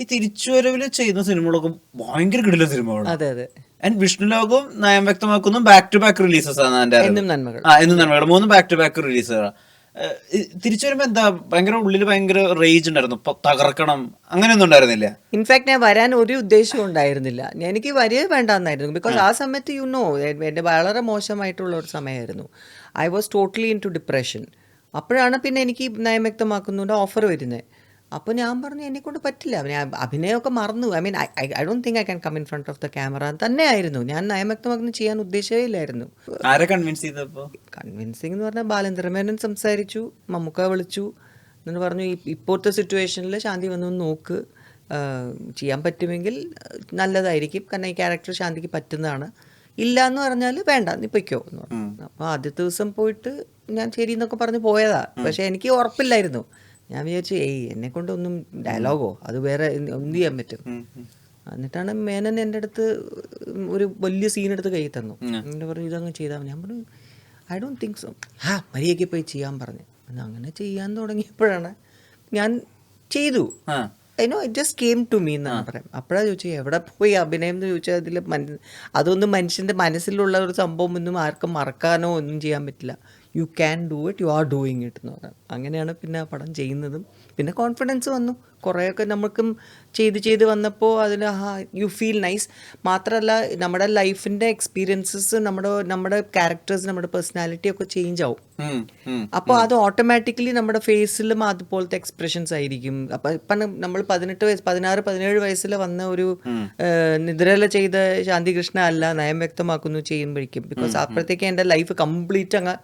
ഈ തിരിച്ചുവരവില് ചെയ്യുന്ന സിനിമകളൊക്കെ ഭയങ്കര കിടിലൻ സിനിമകളാണ്. അതെ അതെ. ആൻഡ് വിഷ്ണുലോകവും നയം വ്യക്തമാക്കുന്നു ബാക്ക് ടു ബാക്ക് റിലീസസ് ആണ് എന്റെ അറിവ്. എന്നും നന്മകൾ. എന്നും നന്മകൾ 3 ബാക്ക് ടു ബാക്ക് റിലീസുകളാണ്. തിരിച്ചു വരുമ്പോ എന്താ ഭയങ്കര ഉള്ളിൽ ഭയങ്കര റേജ് ഉണ്ടായിരുന്നു, ഇപ്പൊ തകർക്കണം അങ്ങനെയൊന്നും ഉണ്ടായിരുന്നില്ല. ഇൻഫാക്ട് ഞാൻ വരാൻ ഒരു ഉദ്ദേശവും ഉണ്ടായിരുന്നില്ല, എനിക്ക് വരിക വേണ്ടെന്നായിരുന്നു. ബിക്കോസ് ആ സമയത്ത് എൻ്റെ വളരെ മോശമായിട്ടുള്ള ഒരു സമയമായിരുന്നു. I was totally into depression. അപ്പോഴാണ് പിന്നെ എനിക്ക് നയം വ്യക്തമാക്കുന്നുണ്ട് ഓഫർ വരുന്നത്. അപ്പോൾ ഞാൻ പറഞ്ഞു എന്നെക്കൊണ്ട് പറ്റില്ല, ഞാൻ അഭിനയമൊക്കെ മറന്നു. I mean I don't think I can come in front of the camera തന്നെയായിരുന്നു. ഞാൻ നയം വ്യക്തമാക്കുന്നത് ചെയ്യാൻ ഉദ്ദേശമേ ഇല്ലായിരുന്നു. ആരെ കൺവിൻസ് ചെയ്തപ്പോ? കൺവിൻസിങ് എന്ന് പറഞ്ഞാൽ ബാലേന്ദ്രമേനൻ സംസാരിച്ചു, മമ്മൂക്ക വിളിച്ചു, എന്നിട്ട് പറഞ്ഞു ഇപ്പോഴത്തെ സിറ്റുവേഷനിൽ ശാന്തി വന്നു നോക്ക്, ചെയ്യാൻ പറ്റുമെങ്കിൽ നല്ലതായിരിക്കും, കാരണം ഈ ക്യാരക്ടർ ശാന്തിക്ക് പറ്റുന്നതാണ്. ഇല്ല എന്ന് പറഞ്ഞാൽ വേണ്ട നീ പൊയ്ക്കോ എന്ന് പറഞ്ഞു. അപ്പോൾ ആദ്യത്തെ ദിവസം പോയിട്ട് ഞാൻ ശരി എന്നൊക്കെ പറഞ്ഞ് പോയതാ. പക്ഷേ എനിക്ക് ഉറപ്പില്ലായിരുന്നു. ഞാൻ വിചാരിച്ചു എന്നെ കൊണ്ടൊന്നും ഡയലോഗോ അത് വേറെ എന്ത് ചെയ്യാൻ പറ്റും. എന്നിട്ടാണ് മേനൻ എൻ്റെ അടുത്ത് ഒരു വലിയ സീൻ എടുത്ത് കൈ തന്നു. എന്നിട്ട് പറഞ്ഞു ഇതങ്ങ് ചെയ്താൽ. ഞാൻ പറഞ്ഞു ഐ ഡോണ്ട് തിങ്ക് സോ. മര്യാദയ്ക്ക് പോയി ചെയ്യാൻ പറഞ്ഞു. അങ്ങനെ ചെയ്യാൻ തുടങ്ങിയപ്പോഴാണ് ഞാൻ ചെയ്തു. It just came to me എന്നാണ് പറയാം. അപ്പോഴാണ് ചോദിച്ചു എവിടെ പോയി അഭിനയം എന്ന് ചോദിച്ചാൽ അതിൽ അതൊന്നും മനുഷ്യൻ്റെ മനസ്സിലുള്ള ഒരു സംഭവം ഒന്നും ആർക്കും മറക്കാനോ ഒന്നും ചെയ്യാൻ പറ്റില്ല. You can do it, you are doing it എന്ന് പറയാം. അങ്ങനെയാണ് പിന്നെ ആ പടം ചെയ്യുന്നതും. പിന്നെ കോൺഫിഡൻസ് വന്നു, കുറേയൊക്കെ നമുക്കും ചെയ്ത് വന്നപ്പോൾ അതിന് യു ഫീൽ നൈസ്. മാത്രമല്ല നമ്മുടെ ലൈഫിൻ്റെ എക്സ്പീരിയൻസസ് നമ്മുടെ ക്യാരക്ടേഴ്സ്, നമ്മുടെ പേഴ്സണാലിറ്റി ഒക്കെ ചേഞ്ച് ആവും. അപ്പോൾ അത് ഓട്ടോമാറ്റിക്കലി നമ്മുടെ ഫേസിലും അതുപോലത്തെ എക്സ്പ്രഷൻസ് ആയിരിക്കും. അപ്പം ഇപ്പം നമ്മൾ 16-17 വയസ്സിൽ വന്ന ഒരു നിദ്രയില ചെയ്ത ശാന്തികൃഷ്ണ അല്ല നയം വ്യക്തമാക്കുന്നു ചെയ്യുമ്പോഴേക്കും. ബിക്കോസ് അപ്പോഴത്തേക്ക് എൻ്റെ ലൈഫ് കംപ്ലീറ്റ് അങ്ങ്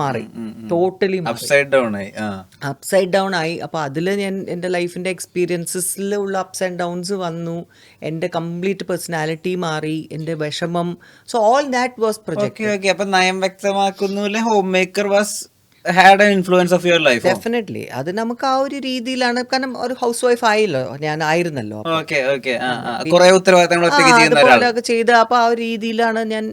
മാറി, ടോട്ടലി അപ്സൈഡ് ഡൗൺ ആയി. അപ്പോൾ അതിൽ ഞാൻ എൻ്റെ ലൈഫിൻ്റെ എക്സ്പീരിയൻസസിൽ ഉള്ള അപ്സ് ആൻഡ് ഡൗൺസ് വന്നു, എൻ്റെ കംപ്ലീറ്റ് പേഴ്സണാലിറ്റി മാറി, എൻ്റെ വിഷമം. So all that was project. അപ്പൊ നയം വ്യക്തമാക്കുന്നു home maker was had an influence of your life. Definitely അത് നമുക്ക് ആ ഒരു രീതിയിലാണ്, കാരണം ഒരു ഹൗസ് വൈഫ് ആയല്ലോ, ഞാൻ ആയിരുന്നല്ലോ, അതുപോലെയൊക്കെ ചെയ്ത്. അപ്പോൾ ആ ഒരു രീതിയിലാണ് ഞാൻ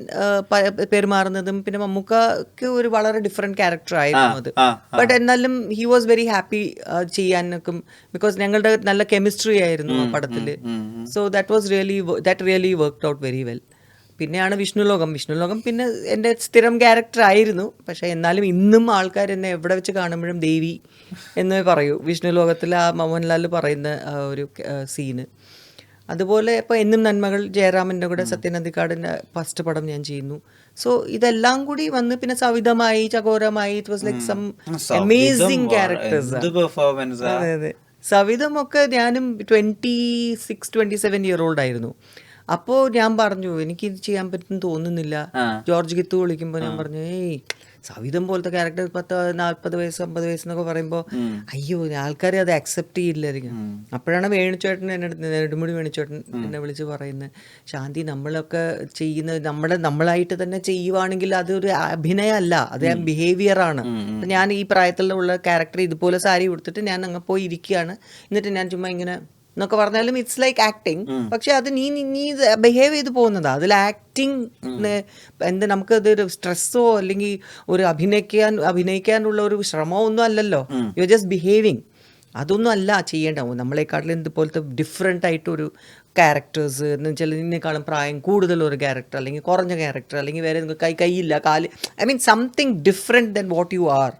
പെരുമാറുന്നതും. പിന്നെ മമ്മൂക്കക്ക് ഒരു വളരെ ഡിഫറെന്റ് ക്യാരക്ടർ ആയിരുന്നു അത്. ബട്ട് എന്നാലും ഹി വാസ് വെരി ഹാപ്പി ചെയ്യാനൊക്കെ, ബിക്കോസ് ഞങ്ങളുടെ നല്ല കെമിസ്ട്രി ആയിരുന്നു ആ പടത്തിൽ. So that really worked out very well. പിന്നെയാണ് വിഷ്ണുലോകം പിന്നെ എൻ്റെ സ്ഥിരം ക്യാരക്ടർ ആയിരുന്നു. പക്ഷേ എന്നാലും ഇന്നും ആൾക്കാർ എന്നെ എവിടെ വെച്ച് കാണുമ്പോഴും ദേവി എന്ന് പറയൂ. വിഷ്ണുലോകത്തിൽ ആ മോഹൻലാൽ പറയുന്ന ഒരു സീന്. അതുപോലെ ഇപ്പോൾ എന്നും നന്മകൾ ജയറാമിൻ്റെ കൂടെ സത്യനന്ദിക്കാടിൻ്റെ ഫസ്റ്റ് പടം ഞാൻ ചെയ്യുന്നു. സോ ഇതെല്ലാം കൂടി വന്ന് പിന്നെ സവിതമായി, ചകോരമായി, it was like some amazing characters. അതെ അതെ. സവിതമൊക്കെ ഞാനും 26-27 ഇയർ ഓൾഡ് ആയിരുന്നു. അപ്പോൾ ഞാൻ പറഞ്ഞു എനിക്ക് ഇത് ചെയ്യാൻ പറ്റും തോന്നുന്നില്ല. ജോർജ് ഗിത്തു വിളിക്കുമ്പോൾ ഞാൻ പറഞ്ഞു സവിതം പോലത്തെ ക്യാരക്ടർ 40 വയസ്സ് 50 വയസ്സെന്നൊക്കെ പറയുമ്പോൾ അയ്യോ ആൾക്കാർ അത് അക്സെപ്റ്റ് ചെയ്യില്ലായിരിക്കും. അപ്പോഴാണ് വേണുചേട്ടൻ നെടുമുടി വേണുചേട്ടൻ എന്നെ വിളിച്ച് പറയുന്നത്, ശാന്തി നമ്മളൊക്കെ ചെയ്യുന്നത് നമ്മളായിട്ട് തന്നെ ചെയ്യുവാണെങ്കിൽ അതൊരു അഭിനയമല്ല, അത് ബിഹേവിയറാണ്. അപ്പം ഞാൻ ഈ പ്രായത്തിലുള്ള ക്യാരക്ടർ ഇതുപോലെ സാരി കൊടുത്തിട്ട് ഞാൻ അങ്ങ് പോയി ഇരിക്കുകയാണ്, എന്നിട്ട് ഞാൻ ചുമ്മാ ഇങ്ങനെ എന്നൊക്കെ പറഞ്ഞാലും ഇറ്റ്സ് ലൈക്ക് ആക്ടിങ്. പക്ഷെ അത് നീ ബിഹേവ് ചെയ്ത് പോകുന്നതാ. അതിൽ ആക്ടിങ് നമുക്കതൊരു സ്ട്രെസ്സോ അല്ലെങ്കിൽ ഒരു അഭിനയിക്കാനുള്ള ഒരു ശ്രമമോ ഒന്നും അല്ലല്ലോ. You are just behaving. അതൊന്നും അല്ല ചെയ്യേണ്ടാവും. നമ്മളെക്കാട്ടിലും ഇതുപോലത്തെ ഡിഫറെൻ്റ് ആയിട്ടൊരു ക്യാരക്ടേഴ്സ് എന്ന് വെച്ചാൽ ഇതിനേക്കാളും പ്രായം കൂടുതലൊരു ക്യാരക്ടർ, അല്ലെങ്കിൽ കുറഞ്ഞ ക്യാരക്ടർ, അല്ലെങ്കിൽ വേറെ കൈയില്ല കാല്, I mean something different than what you are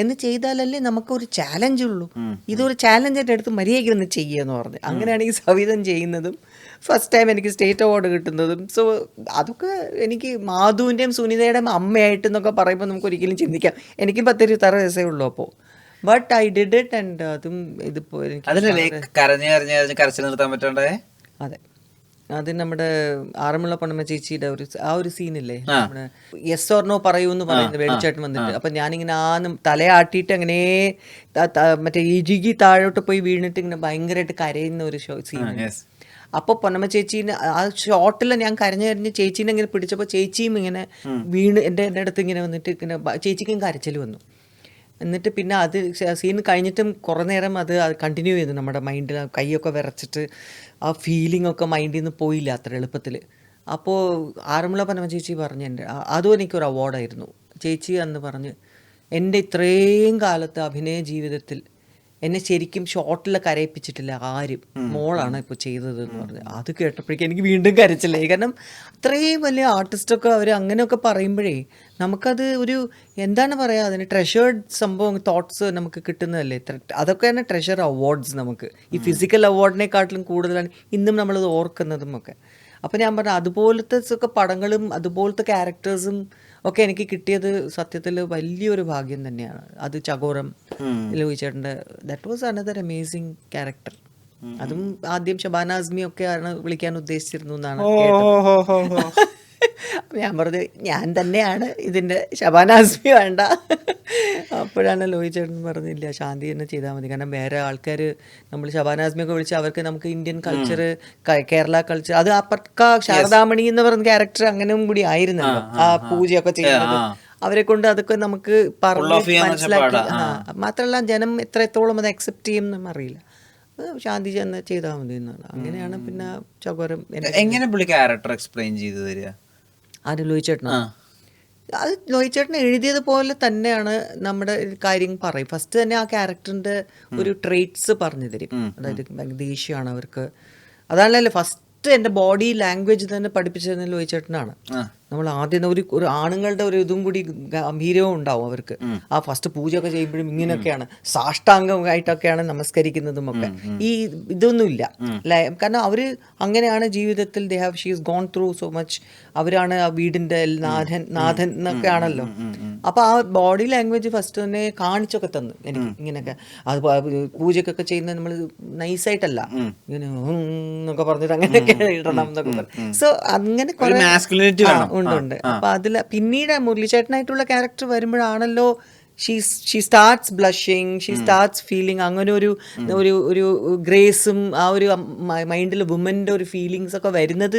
എന്ന് ചെയ്താലല്ലേ നമുക്കൊരു ചാലഞ്ച് ഉള്ളൂ. ഇതൊരു ചാലഞ്ചായിട്ട് എടുത്ത് മര്യാദയ്ക്ക് ഒന്ന് ചെയ്യുക പറഞ്ഞു. അങ്ങനെയാണ് ഈ സവിതം ചെയ്യുന്നതും ഫസ്റ്റ് ടൈം എനിക്ക് സ്റ്റേറ്റ് അവാർഡ് കിട്ടുന്നതും. സോ അതൊക്കെ എനിക്ക് മാധുവിൻ്റെയും സുനിതയുടെയും അമ്മയായിട്ടെന്നൊക്കെ പറയുമ്പോൾ നമുക്ക് ഒരിക്കലും ചിന്തിക്കാം. എനിക്കും 10-26 വയസ്സേ ഉള്ളൂ അപ്പോൾ. But I did it. And അതും ഇതിപ്പോ കരച്ചിൽ നിർത്താൻ പറ്റണ്ടേ. അതെ, അത് നമ്മുടെ ആറന്മുള പൊന്നമ്മ ചേച്ചിയുടെ ആ ഒരു സീനില്ലേ, നമ്മുടെ യെസ് ഓർ നോ പറയൂ എന്ന് പറയുന്നത് വേണുചേട്ടൻ വന്നിട്ട്. അപ്പം ഞാനിങ്ങനെ തലയാട്ടിയിട്ട് അങ്ങനെ മറ്റേ ഇഴുകി താഴോട്ട് പോയി വീണിട്ട് ഇങ്ങനെ ഭയങ്കരമായിട്ട് കരയുന്ന ഒരു സീൻ. അപ്പോൾ പൊന്നമ്മ ചേച്ചീനെ ആ ഷോട്ടിൽ ഞാൻ കരഞ്ഞ് ചേച്ചീനെ ഇങ്ങനെ പിടിച്ചപ്പോൾ ചേച്ചിയും ഇങ്ങനെ വീണ് എൻ്റെ അടുത്ത് ഇങ്ങനെ വന്നിട്ട് ഇങ്ങനെ ചേച്ചിക്കും കരച്ചിൽ വന്നു. എന്നിട്ട് പിന്നെ അത് സീൻ കഴിഞ്ഞിട്ടും കുറേ നേരം അത് കണ്ടിന്യൂ ചെയ്തു നമ്മുടെ മൈൻഡിൽ. കൈയൊക്കെ വിറച്ചിട്ട് ആ ഫീലിംഗ് ഒക്കെ മൈൻഡിൽ നിന്ന് പോയില്ല അത്ര എളുപ്പത്തിൽ. അപ്പോൾ ആറന്മുള പൊന്നമ്മ ചേച്ചി പറഞ്ഞു അതും എനിക്കൊരു അവാർഡായിരുന്നു. ചേച്ചി അന്ന് പറഞ്ഞ് എൻ്റെ ഇത്രയും കാലത്തെ അഭിനയ ജീവിതത്തിൽ എന്നെ ശരിക്കും ഷോട്ടിൽ കരയിപ്പിച്ചിട്ടില്ല ആരും, മോളാണ് ഇപ്പോൾ ചെയ്തത് എന്ന് പറഞ്ഞു. അത് കേട്ടപ്പോഴേക്കും എനിക്ക് വീണ്ടും കരച്ചില്ലേ. കാരണം അത്രയും വലിയ ആർട്ടിസ്റ്റൊക്കെ അവർ അങ്ങനെയൊക്കെ പറയുമ്പോഴേ നമുക്കത് ഒരു എന്താണ് പറയുക, അതിന് ട്രഷേർഡ് സംഭവം തോട്ട്സ് നമുക്ക് കിട്ടുന്നതല്ലേ. അതൊക്കെ തന്നെ ട്രഷർ അവാർഡ്സ് നമുക്ക്. ഈ ഫിസിക്കൽ അവാർഡിനെക്കാട്ടിലും കൂടുതലാണ് ഇന്നും നമ്മളത് ഓർക്കുന്നതും ഒക്കെ. അപ്പം ഞാൻ പറഞ്ഞു അതുപോലത്തെ ഒക്കെ പടങ്ങളും അതുപോലത്തെ ക്യാരക്ടേഴ്സും ഒക്കെ എനിക്ക് കിട്ടിയത് സത്യത്തിൽ വലിയൊരു ഭാഗ്യം തന്നെയാണ്. അത് ചകോരം ലൂയി ചേട്ടൻ്റെ that was another amazing character. അതും ആദ്യം ഷബാന ആസ്മി ഒക്കെ ആണ് വിളിക്കാൻ ഉദ്ദേശിച്ചിരുന്നു എന്നാണ് കേട്ടത്. ഞാൻ പറഞ്ഞു ഞാൻ തന്നെയാണ് ഇതിൻ്റെ, ഷബാന ആസ്മി വേണ്ട. അപ്പോഴാണ് ലോയി ചേട്ടൻ പറഞ്ഞില്ല ശാന്തി തന്നെ ചെയ്താൽ മതി. കാരണം വേറെ ആൾക്കാർ നമ്മൾ ഷബാന ആസ്മിയൊക്കെ വിളിച്ച് അവർക്ക് നമുക്ക് ഇന്ത്യൻ കൾച്ചർ, കേരള കൾച്ചർ, അത് ആ പക്ക ശാരദാമണി എന്ന് പറയുന്ന ക്യാരക്ടർ അങ്ങനെയും കൂടി ആയിരുന്നല്ലോ ആ പൂജയൊക്കെ ചെയ്യുന്നത്. അവരെ കൊണ്ട് അതൊക്കെ നമുക്ക് പറഞ്ഞ് മനസ്സിലാക്കി. മാത്രമല്ല ജനം എത്രത്തോളം അത് അക്സെപ്റ്റ് ചെയ്യും എന്ന് അറിയില്ല. ശാന്തി ചെന്ന് ചെയ്താൽ മതി എന്നാണ്. അങ്ങനെയാണ് പിന്നെ ചകോരം. എങ്ങനെ പുള്ളി ക്യാരക്ടർ എക്സ്പ്ലെയിൻ ചെയ്തു തരിക? ആര് ലോയി ചേട്ടനോ? അത് ലോയി ചേട്ടൻ എഴുതിയതുപോലെ തന്നെയാണ് നമ്മുടെ കാര്യം പറയും. ഫസ്റ്റ് തന്നെ ആ ക്യാരക്ടറിന്റെ ഒരു ട്രേറ്റ്സ് പറഞ്ഞു തരും. അതായത് ദേഷ്യമാണ് അവർക്ക്. അതാണല്ലോ ഫസ്റ്റ് എൻ്റെ ബോഡി ലാംഗ്വേജ് തന്നെ പഠിപ്പിച്ചത് ലോയി ചേട്ടനാണ്. നമ്മൾ ആദ്യം ഒരു ആണുങ്ങളുടെ ഒരു ഇതും കൂടി ഗംഭീരവും ഉണ്ടാവും അവർക്ക്. ആ ഫസ്റ്റ് പൂജയൊക്കെ ചെയ്യുമ്പോഴും ഇങ്ങനെയൊക്കെയാണ് സാഷ്ടാംഗമായിട്ടൊക്കെയാണ് നമസ്കരിക്കുന്നതും ഒക്കെ. ഈ ഇതൊന്നുമില്ല. കാരണം അവര് അങ്ങനെയാണ് ജീവിതത്തിൽ she's gone through so much. അവരാണ് ആ വീടിന്റെ നാഥൻ എന്നൊക്കെ ആണല്ലോ. അപ്പൊ ആ ബോഡി ലാംഗ്വേജ് ഫസ്റ്റ് തന്നെ കാണിച്ചൊക്കെ തന്നു എനിക്ക്. ഇങ്ങനെയൊക്കെ അത് പൂജക്കൊക്കെ ചെയ്യുന്നത് നമ്മൾ നൈസായിട്ടല്ല ഇങ്ങനെ എന്നൊക്കെ പറഞ്ഞിട്ട് അങ്ങനെയൊക്കെ ഇടണം എന്നൊക്കെ പറഞ്ഞു. സോ അങ്ങനെ കുറെ ഉണ്ട്. അപ്പൊ അതില് പിന്നീട് മുരളിച്ചേട്ടനായിട്ടുള്ള ക്യാരക്ടർ വരുമ്പോഴാണല്ലോ she starts blushing, she starts feeling. അങ്ങനെ ഒരു ഗ്രേസും ആ ഒരു മൈൻഡിൽ വുമന്റെ ഒരു ഫീലിങ്സ് ഒക്കെ വരുന്നത്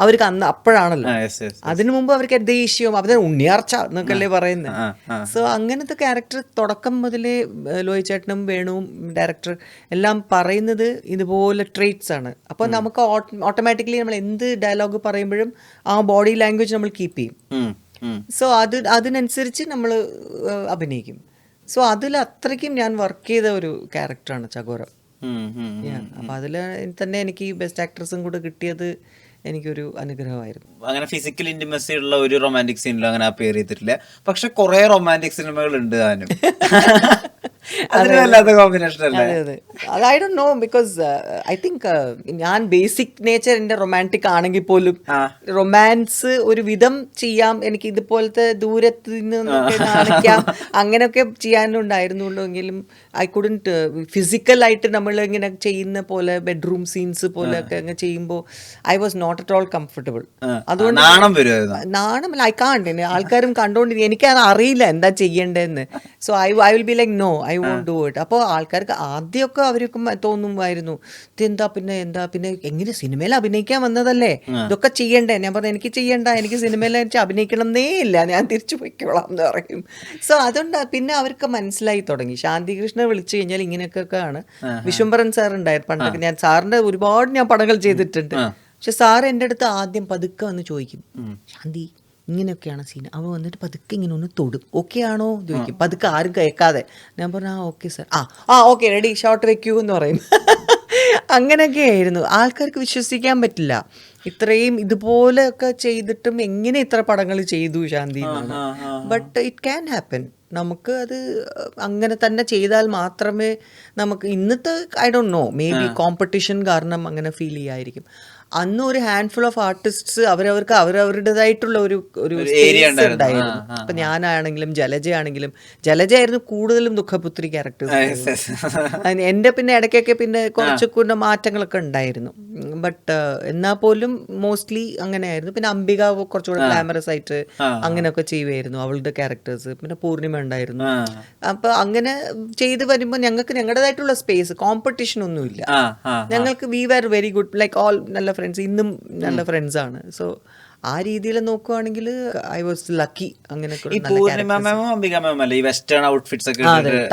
അവർക്ക് അന്ന് അപ്പോഴാണല്ലോ. അതിനു മുമ്പ് അവർക്ക് ദേഷ്യവും അവരെ ഉണ്ണിയാർച്ച എന്നൊക്കെയല്ലേ പറയുന്നത്. സോ അങ്ങനത്തെ ക്യാരക്ടർ തുടക്കം മുതലേ ലോയി ചേട്ടനും വേണുവും ഡയറക്ടർ എല്ലാം പറയുന്നത് ഇതുപോലെ ട്രേറ്റ്സ് ആണ്. അപ്പോൾ നമുക്ക് ഓട്ടോമാറ്റിക്കലി നമ്മൾ എന്ത് ഡയലോഗ് പറയുമ്പോഴും ആ ബോഡി ലാംഗ്വേജ് നമ്മൾ കീപ്പ് ചെയ്യും. സോ അതിനനുസരിച്ച് നമ്മൾ അഭിനയിക്കും. സോ അതിൽ അത്രയ്ക്കും ഞാൻ വർക്ക് ചെയ്ത ഒരു ക്യാരക്ടറാണ് ചകോരം. അപ്പൊ അതിൽ തന്നെ എനിക്ക് ബെസ്റ്റ് ആക്ട്രസും കൂടെ കിട്ടിയത് എനിക്കൊരു അനുഗ്രഹമായിരുന്നു. അങ്ങനെ ഫിസിക്കൽ ഇന്റിമസി ഉള്ള ഒരു റൊമാൻറ്റിക് സീനിലും അങ്ങനെ അപ്പിയർ ചെയ്തിട്ടില്ല. പക്ഷെ കുറെ റൊമാൻറ്റിക് സിനിമകൾ ഉണ്ട് താനും. I don't know because I think ഞാൻ ബേസിക് നേച്ചർ എൻ്റെ റൊമാൻറ്റിക് ആണെങ്കിൽ പോലും റൊമാൻസ് ഒരു വിധം ചെയ്യാം. എനിക്ക് ഇതുപോലത്തെ ദൂരത്ത് നിന്ന് കാണിക്കാം അങ്ങനെയൊക്കെ ചെയ്യാനുണ്ടായിരുന്നുള്ളൂ. എങ്കിലും ഐ കുഡന്റ് ഫിസിക്കലായിട്ട് നമ്മൾ ഇങ്ങനെ ചെയ്യുന്ന പോലെ ബെഡ്റൂം സീൻസ് പോലെ ഒക്കെ അങ്ങ് ചെയ്യുമ്പോൾ I was not at all comfortable. അതുകൊണ്ട് നാണമല്ല, ഐ കാണ്ട്. ആൾക്കാരും കണ്ടോണ്ടിരിക്കും, എനിക്കത് അറിയില്ല എന്താ ചെയ്യേണ്ടതെന്ന്. So I will be like no, I won't do it. അപ്പോൾ ആൾക്കാർക്ക് ആദ്യമൊക്കെ അവർക്ക് തോന്നുമായിരുന്നു ഇതെന്താ പിന്നെ എങ്ങനെ സിനിമയിൽ അഭിനയിക്കാൻ വന്നതല്ലേ, ഇതൊക്കെ ചെയ്യണ്ടേ. ഞാൻ പറഞ്ഞു എനിക്ക് ചെയ്യണ്ട, എനിക്ക് സിനിമയിൽ അഭിനയിക്കണം എന്നേ ഇല്ല, ഞാൻ തിരിച്ചു പോയിക്കോളാം എന്ന് പറയും. സോ അതുകൊണ്ട് പിന്നെ അവർക്ക് മനസ്സിലായി തുടങ്ങി. ശാന്തികൃഷ്ണനെ വിളിച്ചു കഴിഞ്ഞാൽ ഇങ്ങനെയൊക്കെ ആണ്. വിശ്വംഭരൻ സാർ ഉണ്ടായിരുന്നു പണ്ടൊക്കെ. ഞാൻ സാറിന്റെ ഒരുപാട് ഞാൻ പടങ്ങൾ ചെയ്തിട്ടുണ്ട്. പക്ഷെ സാർ എൻ്റെ അടുത്ത് ആദ്യം പതുക്കെ വന്ന് ചോദിക്കും, ശാന്തി ഇങ്ങനെയൊക്കെയാണ് സീൻ. അവൾ വന്നിട്ട് പതുക്കെ ഇങ്ങനെ ഒന്ന് തൊടും, ഓക്കെ ആണോ ചോദിക്കും, പതുക്കെ ആരും കേൾക്കാതെ. ഞാൻ പറഞ്ഞു okay sir, okay ready, shot വെക്കൂ എന്ന് പറയും. അങ്ങനെയൊക്കെ ആയിരുന്നു. ആൾക്കാർക്ക് വിശ്വസിക്കാൻ പറ്റില്ല ഇത്രയും ഇതുപോലെയൊക്കെ ചെയ്തിട്ടും എങ്ങനെ ഇത്ര പടങ്ങൾ ചെയ്തു ശാന്തി എന്നാണ്. But it can happen. നമുക്ക് അത് അങ്ങനെ തന്നെ ചെയ്താൽ മാത്രമേ നമുക്ക് ഇന്നത്തെ I don't know, may be competition കാരണം അങ്ങനെ ഫീൽ ചെയ്യായിരിക്കും. അന്ന് ഒരു ഹാൻഡ്ഫുൾ ഓഫ് ആർട്ടിസ്റ്റ്സ് അവരവർക്ക് അവരവരുടേതായിട്ടുള്ള ഒരു സ്പേസ് ഉണ്ടായിരുന്നു. ഇപ്പൊ ഞാനാണെങ്കിലും ജലജയാണെങ്കിലും, ജലജയായിരുന്നു കൂടുതലും ദുഃഖപുത്രി ക്യാരക്ടേഴ്സ്. എൻ്റെ പിന്നെ ഇടയ്ക്കൊക്കെ പിന്നെ കുറച്ചൊക്കെ മാറ്റങ്ങളൊക്കെ ഉണ്ടായിരുന്നു. ബട്ട് എന്നാൽ പോലും മോസ്റ്റ്ലി അങ്ങനെയായിരുന്നു. പിന്നെ അംബിക കുറച്ചുകൂടെ ഗ്ലാമറസ് ആയിട്ട് അങ്ങനെയൊക്കെ ചെയ്യുമായിരുന്നു അവളുടെ ക്യാരക്ടേഴ്സ്. പിന്നെ പൂർണിമ ഉണ്ടായിരുന്നു. അപ്പൊ അങ്ങനെ ചെയ്ത് വരുമ്പോൾ ഞങ്ങൾക്ക് ഞങ്ങളുടേതായിട്ടുള്ള സ്പേസ്, കോമ്പറ്റീഷൻ ഒന്നുമില്ല. ഞങ്ങൾക്ക് we were very good, like all നല്ല ഫ്രണ്ട്സ്, ഇന്നും നല്ല ഫ്രണ്ട്സ് ആണ്. സോ ആ രീതിയിൽ നോക്കുവാണെങ്കിൽ ഐ വാസ് ലക്കി. അങ്ങനെയൊക്കെ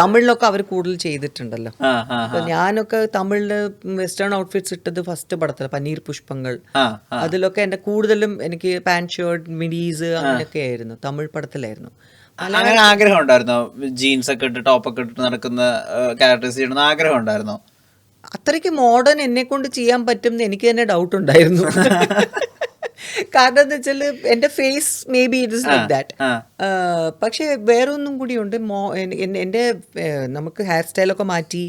തമിഴിലൊക്കെ അവർ കൂടുതൽ ചെയ്തിട്ടുണ്ടല്ലോ. ഞാനൊക്കെ തമിഴില് വെസ്റ്റേൺ ഔട്ട്ഫിറ്റ്സ് ഇട്ടത് ഫസ്റ്റ് പടത്തില് പനീർ പുഷ്പങ്ങൾ. അതിലൊക്കെ എന്റെ കൂടുതലും എനിക്ക് പാന്റ് ഷർട്ട് മിഡീസ് അങ്ങനെയൊക്കെ ആയിരുന്നു, തമിഴ് പടത്തിലായിരുന്നു. അങ്ങനെ ആഗ്രഹം ഉണ്ടായിരുന്നോ? ജീൻസ് ഒക്കെ ഇട്ട് ടോപ്പൊക്കെ ഇട്ട് നടക്കുന്ന ക്യാരക്ടേഴ്സ് ചെയ്യണമെന്ന് ആഗ്രഹം ഉണ്ടായിരുന്നോ? അത്രയ്ക്ക് മോഡേൺ എന്നെ കൊണ്ട് ചെയ്യാൻ പറ്റും എന്ന് എനിക്ക് തന്നെ ഡൗട്ട് ഉണ്ടായിരുന്നു. കാരണം എന്താ വെച്ചാൽ എൻ്റെ face maybe it is like that. പക്ഷെ വേറൊന്നും കൂടിയുണ്ട്. എൻ്റെ നമുക്ക് ഹെയർ സ്റ്റൈലൊക്കെ മാറ്റി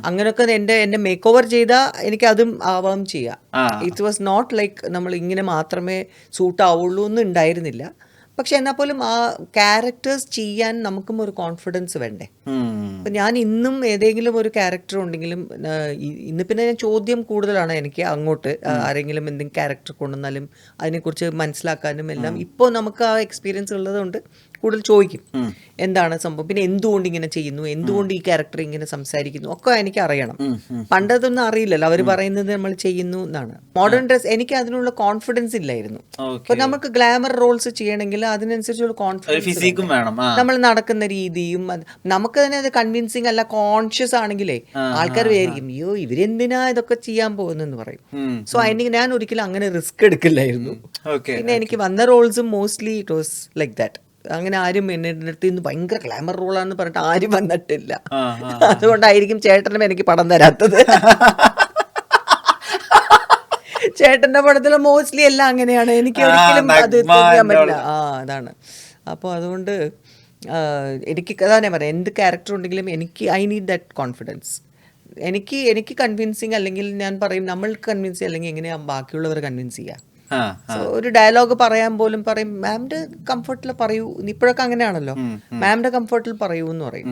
അങ്ങനെയൊക്കെ എൻ്റെ മേക്ക് ഓവർ ചെയ്താൽ എനിക്ക് അതും ആവാം ചെയ്യാം. ഇറ്റ് വാസ് നോട്ട് ലൈക്ക് നമ്മൾ ഇങ്ങനെ മാത്രമേ സൂട്ട് ആവുള്ളൂ എന്ന് ഉണ്ടായിരുന്നില്ല. പക്ഷെ എന്നാൽ പോലും ആ ക്യാരക്ടേഴ്സ് ചെയ്യാൻ നമുക്കും ഒരു കോൺഫിഡൻസ് വേണ്ടേ. അപ്പം ഞാൻ ഇന്നും ഏതെങ്കിലും ഒരു ക്യാരക്ടർ ഉണ്ടെങ്കിലും ഇന്ന് പിന്നെ ഞാൻ ചോദ്യം കൂടുതലാണ് എനിക്ക് അങ്ങോട്ട്. ആരെങ്കിലും എന്തെങ്കിലും ക്യാരക്ടർ കൊണ്ടുവന്നാലും അതിനെക്കുറിച്ച് മനസ്സിലാക്കാനും എല്ലാം ഇപ്പോൾ നമുക്ക് ആ എക്സ്പീരിയൻസ് ഉള്ളതുകൊണ്ട് കൂടുതൽ ചോദിക്കും എന്താണ് സംഭവം, പിന്നെ എന്തുകൊണ്ട് ഇങ്ങനെ ചെയ്യുന്നു, എന്തുകൊണ്ട് ഈ ക്യാരക്ടർ ഇങ്ങനെ സംസാരിക്കുന്നു ഒക്കെ എനിക്ക് അറിയണം. പണ്ടതൊന്നും അറിയില്ലല്ലോ, അവർ പറയുന്നത് നമ്മൾ ചെയ്യുന്നു എന്നാണ്. മോഡേൺ ഡ്രസ് എനിക്ക് അതിനുള്ള കോൺഫിഡൻസ് ഇല്ലായിരുന്നു. അപ്പൊ നമുക്ക് ഗ്ലാമർ റോൾസ് ചെയ്യണമെങ്കിൽ അതിനനുസരിച്ചുള്ള കോൺഫിഡൻസ് വേണം. നമ്മൾ നടക്കുന്ന രീതിയും നമുക്ക് തന്നെ അത് കൺവിൻസിങ് അല്ല, കോൺഷ്യസ് ആണെങ്കിലേ ആൾക്കാർ വിചാരിക്കും അയ്യോ ഇവരെന്തിനാ ഇതൊക്കെ ചെയ്യാൻ പോകുന്നെന്ന് പറയും. സോ എനിക്ക് ഞാൻ ഒരിക്കലും അങ്ങനെ റിസ്ക് എടുക്കില്ലായിരുന്നു. പിന്നെ എനിക്ക് വന്ന റോൾസും mostly it was like that. അങ്ങനെ ആരും എന്നെ അടുത്ത് ഇന്ന് ഭയങ്കര ഗ്ലാമർ റോളാന്ന് പറഞ്ഞിട്ട് ആരും വന്നിട്ടില്ല. അതുകൊണ്ടായിരിക്കും ചേട്ടനും എനിക്ക് പടം തരാത്തത്. ചേട്ടന്റെ പടത്തിൽ മോസ്റ്റ്ലി എല്ലാം അങ്ങനെയാണ്. എനിക്ക് ഒരിക്കലും അത് ചെയ്യാൻ പറ്റില്ല. അതാണ്. അപ്പോൾ അതുകൊണ്ട് എനിക്ക് അതാണ് പറയാം, എന്ത് ക്യാരക്ടർ ഉണ്ടെങ്കിലും എനിക്ക് ഐ നീഡ് ദാറ്റ് കോൺഫിഡൻസ്. എനിക്ക് കൺവിൻസിങ് അല്ലെങ്കിൽ ഞാൻ പറയും നമ്മൾക്ക് കൺവിൻസ് അല്ലെങ്കിൽ എങ്ങനെയാ ബാക്കിയുള്ളവരെ കൺവിൻസ് ചെയ്യുക. സോ ഒരു ഡയലോഗ് പറയാൻ പോലും പറയും മാമിന്റെ കംഫർട്ടിൽ പറയൂ. ഇപ്പോഴൊക്കെ അങ്ങനെയാണല്ലോ, മാമിന്റെ കംഫർട്ടിൽ പറയൂ എന്ന് പറയും.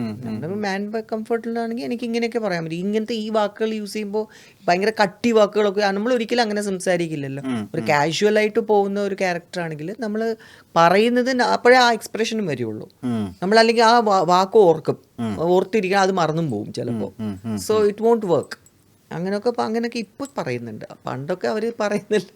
മാമിന്റെ കംഫർട്ടിലാണെങ്കിൽ എനിക്ക് ഇങ്ങനെയൊക്കെ പറയാൻ പറ്റും. ഇങ്ങനത്തെ ഈ വാക്കുകൾ യൂസ് ചെയ്യുമ്പോൾ ഭയങ്കര കട്ടി വാക്കുകളൊക്കെ നമ്മൾ ഒരിക്കലും അങ്ങനെ സംസാരിക്കില്ലല്ലോ. ഒരു കാഷ്വൽ ആയിട്ട് പോകുന്ന ഒരു ക്യാരക്ടർ ആണെങ്കിൽ നമ്മൾ പറയുന്നത് അപ്പോഴേ ആ എക്സ്പ്രഷനും വരുള്ളൂ. നമ്മൾ അല്ലെങ്കിൽ ആ വാക്ക് ഓർത്തിരിക്കണം, അത് മറന്നും പോകും ചിലപ്പോൾ. So it won't work. അങ്ങനെയൊക്കെ ഇപ്പൊ പറയുന്നുണ്ട്. പണ്ടൊക്കെ അവര് പറയുന്നില്ല.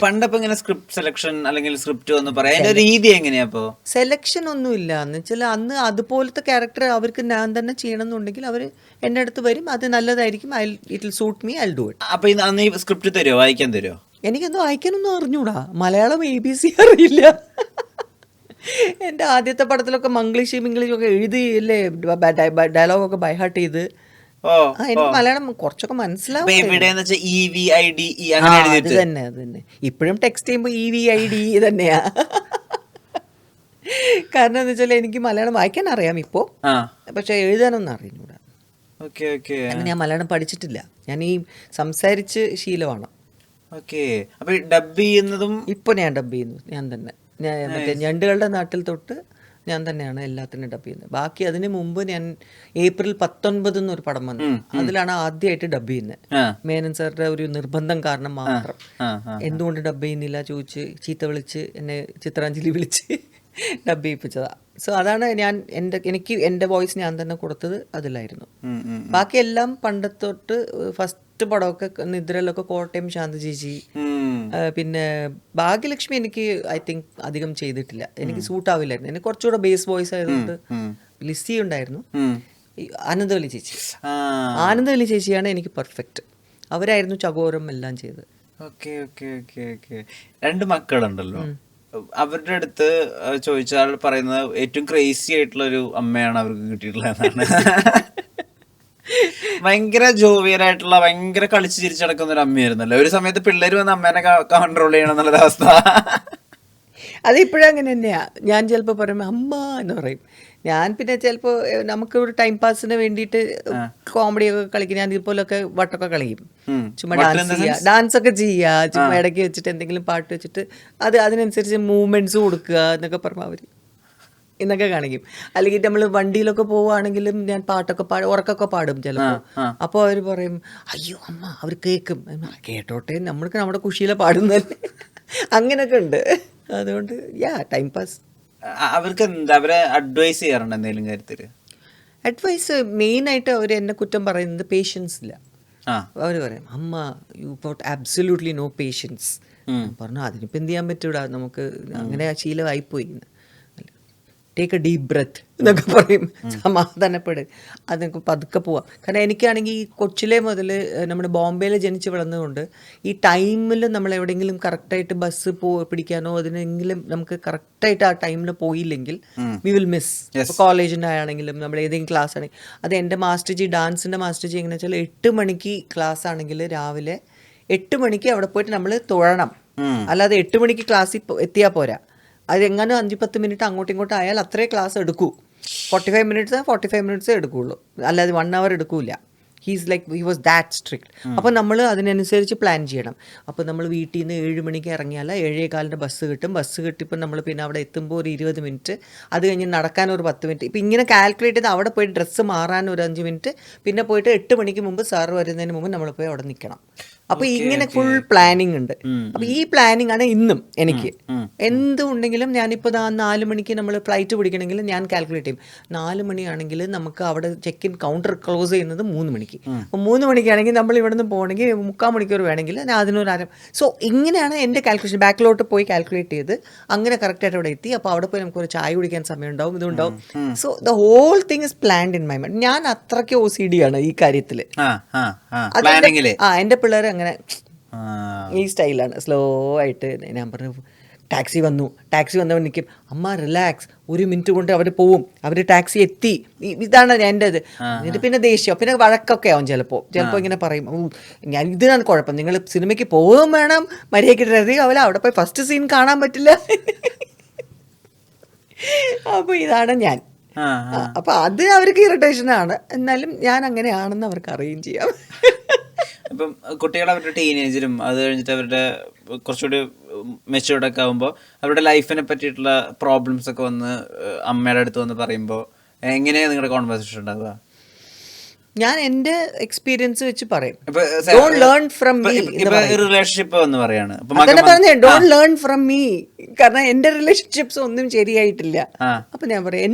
പണ്ടപ്പോ ഇങ്ങനെ സ്ക്രിപ്റ്റ് സെലക്ഷൻ അല്ലെങ്കിൽ സ്ക്രിപ്റ്റ് എന്ന് പറയാൻ രീതി എങ്ങനെയാ? സെലക്ഷൻ ഒന്നും ഇല്ല എന്ന് വെച്ചാൽ അന്ന് അതുപോലത്തെ ക്യാരക്ടർ അവർക്ക് ഞാൻ തന്നെ ചെയ്യണം എന്നുണ്ടെങ്കിൽ അവർ എൻ്റെ അടുത്ത് വരും, അത് നല്ലതായിരിക്കും, it will suit me, I will do it. അപ്പൊ അന്ന് ഈ സ്ക്രിപ്റ്റ് തരുമോ, വായിക്കാൻ തരുമോ? എനിക്കൊന്നും വായിക്കാനൊന്നും അറിഞ്ഞൂടാ, മലയാളം ABC അറിയില്ല. എൻ്റെ ആദ്യത്തെ പടത്തിലൊക്കെ മംഗ്ലീഷും ഒക്കെ എഴുതിയില്ലേ, ഡയലോഗൊക്കെ ബൈഹാർട്ട് ചെയ്ത്. എനിക്ക് മലയാളം കുറച്ചൊക്കെ മനസ്സിലാവും. അത് തന്നെ ഇപ്പോഴും ടെക്സ്റ്റ് ചെയ്യുമ്പോ EVID തന്നെയാ. കാരണം എന്താ വെച്ചാൽ എനിക്ക് മലയാളം വായിക്കാൻ അറിയാം ഇപ്പോ, പക്ഷെ എഴുതാനൊന്നും അറിഞ്ഞൂടാ. അങ്ങനെ ഞാൻ മലയാളം പഠിച്ചിട്ടില്ല, ഞാൻ ഈ സംസാരിച്ച് ശീലമാണ്. ഡബ് ചെയ്യുന്നതും ഇപ്പൊ ഞാൻ ഡബ് ചെയ്യുന്നു ഞാൻ തന്നെ. ഞാൻ മറ്റേ ഞണ്ടുകളുടെ നാട്ടിൽ തൊട്ട് ഞാൻ തന്നെയാണ് എല്ലാത്തിനും ഡബ് ചെയ്യുന്നത്. ബാക്കി അതിന് മുമ്പ് ഞാൻ April 19 എന്നൊരു പടം വന്നു, അതിലാണ് ആദ്യമായിട്ട് ഡബ് ചെയ്യുന്നത്. മേനൻ സാറിന്റെ ഒരു നിർബന്ധം കാരണം മാത്രം. എന്തുകൊണ്ട് ഡബ് ചെയ്യുന്നില്ല ചോദിച്ച് ചീത്ത വിളിച്ച് എന്നെ ചിത്രാഞ്ജലി വിളിച്ച് ഡബ് ചെയ്യിപ്പിച്ചതാ. സോ അതാണ് എനിക്ക് എൻ്റെ വോയിസ് ഞാൻ തന്നെ കൊടുത്തത് അതിലായിരുന്നു. ബാക്കിയെല്ലാം പണ്ടത്തൊട്ട് ഫസ്റ്റ് പടമൊക്കെ നിദ്രയിലൊക്കെ കോട്ടയം ശാന്ത ചേച്ചി, പിന്നെ ഭാഗ്യലക്ഷ്മി എനിക്ക് ഐ തിങ്ക് അധികം ചെയ്തിട്ടില്ല, എനിക്ക് സൂട്ട് ആവില്ലായിരുന്നു. എനിക്ക് കുറച്ചുകൂടെ ബേസ് വോയിസ് ആയതുകൊണ്ട്. ലിസി ഉണ്ടായിരുന്നു, ആനന്ദവല്ലി ചേച്ചിയാണ് എനിക്ക് പെർഫെക്റ്റ്. അവരായിരുന്നു ചകോരം എല്ലാം ചെയ്തത്. രണ്ട് മക്കളുണ്ടല്ലോ, അവരുടെ അടുത്ത് ചോദിച്ചാൽ പറയുന്നത് ഏറ്റവും ക്രേസി ആയിട്ടുള്ള ഒരു അമ്മയാണ് അവർക്ക് കിട്ടിയിട്ടുള്ളതെന്നാണ്. ഭയങ്കര ജോവിയലായിട്ടുള്ള, ഭയങ്കര കളിച്ച് ചിരിച്ചു നടക്കുന്ന ഒരു അമ്മയായിരുന്നല്ലോ. ഒരു സമയത്ത് പിള്ളേർ വന്ന് അമ്മേനെ കൺട്രോൾ ചെയ്യണം എന്നുള്ളൊരവസ്ഥ. അതിപ്പോഴും അങ്ങനെ തന്നെയാ. ഞാൻ ചിലപ്പോൾ പറയുമ്പോൾ അമ്മ എന്ന് പറയും. ഞാൻ പിന്നെ ചിലപ്പോൾ നമുക്ക് ഒരു ടൈം പാസിന് വേണ്ടിയിട്ട് കോമഡിയൊക്കെ കളിക്കും. ഞാൻ ഇതുപോലൊക്കെ വട്ടൊക്കെ കളിക്കും, ചുമ്മാ ഡാൻസ് ഒക്കെ ചെയ്യുക, ചുമ്മാ ഇടയ്ക്ക് വെച്ചിട്ട് എന്തെങ്കിലും പാട്ട് വെച്ചിട്ട് അതിനനുസരിച്ച് മൂവ്മെന്റ്സ് കൊടുക്കുക എന്നൊക്കെ പറഞ്ഞാൽ അവർ എന്നൊക്കെ കാണിക്കും. അല്ലെങ്കിൽ നമ്മൾ വണ്ടിയിലൊക്കെ പോവുകയാണെങ്കിലും ഞാൻ പാട്ടൊക്കെ ഉറക്കൊക്കെ പാടും ചിലപ്പോൾ. അപ്പോൾ അവർ പറയും അയ്യോ അമ്മ, അവർ കേൾക്കും, കേട്ടോട്ടെ, നമ്മൾക്ക് നമ്മുടെ കുഷിയിലെ പാടുന്നതല്ലേ. അങ്ങനെയൊക്കെ ഉണ്ട്. അതുകൊണ്ട് ടൈം പാസ്. അവർക്ക് എന്താ അവരെ അഡ്വൈസ് ചെയ്യാറുണ്ട് എന്തെങ്കിലും കാര്യത്തില്? അഡ്വൈസ് മെയിനായിട്ട് അവർ എന്നെ കുറ്റം പറയുന്നത് പേഷ്യൻസ് ഇല്ല. അവർ പറയും അമ്മ you got absolutely no patience. പറഞ്ഞു അതിനിപ്പോൾ എന്ത് ചെയ്യാൻ പറ്റൂടാ, നമുക്ക് അങ്ങനെ ശീലമായിപ്പോയി. ടേക്ക് എ ഡീപ് ബ്രെത്ത് എന്നൊക്കെ പറയും, സമാധാനപ്പെട്, അതൊക്കെ പതുക്കെ പോവാം. കാരണം എനിക്കാണെങ്കിൽ ഈ കൊച്ചിലെ മുതൽ നമ്മുടെ ബോംബെയിൽ ജനിച്ച് വളർന്നതുകൊണ്ട് ഈ ടൈമിൽ നമ്മൾ എവിടെയെങ്കിലും കറക്റ്റായിട്ട് ബസ് പിടിക്കാനോ അതിനെങ്കിലും നമുക്ക് കറക്റ്റായിട്ട് ആ ടൈമിൽ പോയില്ലെങ്കിൽ വി വിൽ മിസ്. ഇപ്പോൾ കോളേജിൻ്റെ ആണെങ്കിലും നമ്മൾ ഏതെങ്കിലും ക്ലാസ് ആണെങ്കിൽ, അത് എൻ്റെ മാസ്റ്റർ ജി ഡാൻസിൻ്റെ മാസ്റ്റർ ജി എങ്ങനെയാ വെച്ചാൽ 8 മണിക്ക് ക്ലാസ് ആണെങ്കിൽ രാവിലെ 8 മണിക്ക് അവിടെ പോയിട്ട് നമ്മൾ തൊഴണം. അല്ലാതെ 8 മണിക്ക് ക്ലാസ്സിൽ എത്തിയാൽ പോരാ. അതെങ്ങനെ 5-10 മിനിറ്റ് അങ്ങോട്ടും ഇങ്ങോട്ടും ആയാൽ അത്രേ ക്ലാസ് എടുക്കൂ. 45 മിനിറ്റ്സ് എടുക്കുകയുള്ളൂ, അല്ലാതെ 1 hour എടുക്കൂല. He was that strict. അപ്പോൾ നമ്മൾ അതിനനുസരിച്ച് പ്ലാൻ ചെയ്യണം. അപ്പോൾ നമ്മൾ വീട്ടിൽ നിന്ന് 7 മണിക്ക് ഇറങ്ങിയാൽ 7:15 ബസ് കിട്ടും. ബസ് കിട്ടിയപ്പോൾ നമ്മൾ പിന്നെ അവിടെ എത്തുമ്പോൾ ഒരു 20 മിനിറ്റ്, അത് കഴിഞ്ഞ് നടക്കാൻ ഒരു 10 മിനിറ്റ്. ഇപ്പം ഇങ്ങനെ കാൽക്കുലേറ്റ് ചെയ്ത് അവിടെ പോയി ഡ്രസ്സ് മാറാൻ ഒരു 5 മിനിറ്റ്, പിന്നെ പോയിട്ട് 8 മണിക്ക് മുമ്പ് സാർ വരുന്നതിന് മുമ്പ് നമ്മൾ പോയി അവിടെ നിൽക്കണം. അപ്പോൾ ഇങ്ങനെ ഫുൾ പ്ലാനിങ് ഉണ്ട്. അപ്പോൾ ഈ പ്ലാനിങ് ആണ് ഇന്നും എനിക്ക്. എന്തുണ്ടെങ്കിലും ഞാനിപ്പോൾ 4 മണിക്ക് നമ്മൾ ഫ്ലൈറ്റ് പിടിക്കണമെങ്കിൽ ഞാൻ കാൽക്കുലേറ്റ് ചെയ്യും. 4 മണിയാണെങ്കിൽ നമുക്ക് അവിടെ ചെക്ക് ഇൻ കൗണ്ടർ ക്ലോസ് ചെയ്യുന്നത് 3 മണിക്ക്. അപ്പോൾ 3 മണിക്കാണെങ്കിൽ നമ്മൾ ഇവിടെ നിന്ന് പോകണമെങ്കിൽ 3/4 മണിക്കൂർ വേണമെങ്കിൽ ഞാൻ അതിനൊരു സോ ഇങ്ങനെയാണ് എൻ്റെ കാൽക്കുലേഷൻ. ബാക്കിലോട്ട് പോയി കാൽക്കുലേറ്റ് ചെയ്ത് അങ്ങനെ കറക്റ്റായിട്ട് അവിടെ എത്തി. അപ്പോൾ അവിടെ പോയി നമുക്ക് ഒരു ചായ കുടിക്കാൻ സമയം ഉണ്ടാവും, ഇതുണ്ടാവും. So the whole thing is planned in my mind. ഞാൻ അത്രയ്ക്ക് OCD ആണ് ഈ കാര്യത്തിൽ. എൻ്റെ പിള്ളേർ അങ്ങനെ ഈ സ്റ്റൈലാണ്. സ്ലോ ആയിട്ട് ഞാൻ പറഞ്ഞു, ടാക്സി വന്നവൻ നിൽക്കും, അമ്മ റിലാക്സ്, 1 മിനിറ്റ് കൊണ്ട് അവർ പോവും, അവർ ടാക്സി എത്തി. ഇതാണ് എൻ്റെ ഇത്. എന്നിട്ട് പിന്നെ ദേഷ്യം, പിന്നെ വഴക്കൊക്കെ ആവും. ചിലപ്പോൾ ഇങ്ങനെ പറയും, ഞാൻ ഇതിനാണ് കുഴപ്പം, നിങ്ങൾ സിനിമയ്ക്ക് പോവുകയും വേണം, മര്യാദയ്ക്ക് റെഡി ആവില്ല, അവിടെ പോയി ഫസ്റ്റ് സീൻ കാണാൻ പറ്റില്ല. അപ്പോൾ ഇതാണ് ഞാൻ. അപ്പൊ അത് അവർക്ക് ഇറിറ്റേഷനാണ്. എന്നാലും ഞാൻ അങ്ങനെയാണെന്ന് അവർക്ക് അറിയുകയും ചെയ്യാം. ഇപ്പം കുട്ടികൾ അവരുടെ ടീനേജിലും അത് കഴിഞ്ഞിട്ട് അവരുടെ കുറച്ചുകൂടി മെച്യൂർഡ് ഒക്കെ ആകുമ്പോൾ അവരുടെ ലൈഫിനെ പറ്റിയിട്ടുള്ള പ്രോബ്ലംസ് ഒക്കെ വന്ന് അമ്മയുടെ അടുത്ത് വന്ന് പറയുമ്പോൾ എങ്ങനെയാണ് നിങ്ങളുടെ കോൺവെർസേഷൻ ഉണ്ടാവുക? ഞാൻ എൻ്റെ എക്സ്പീരിയൻസ് വെച്ച് പറയും. റിലേഷൻഷിപ്പ് എന്ന് പറയാണ്, ഡോണ്ട് ലേൺ ഫ്രം മീ. കാരണം എൻ്റെ റിലേഷൻഷിപ്സ് ഒന്നും ശരിയായിട്ടില്ല. അപ്പൊ ഞാൻ പറയും,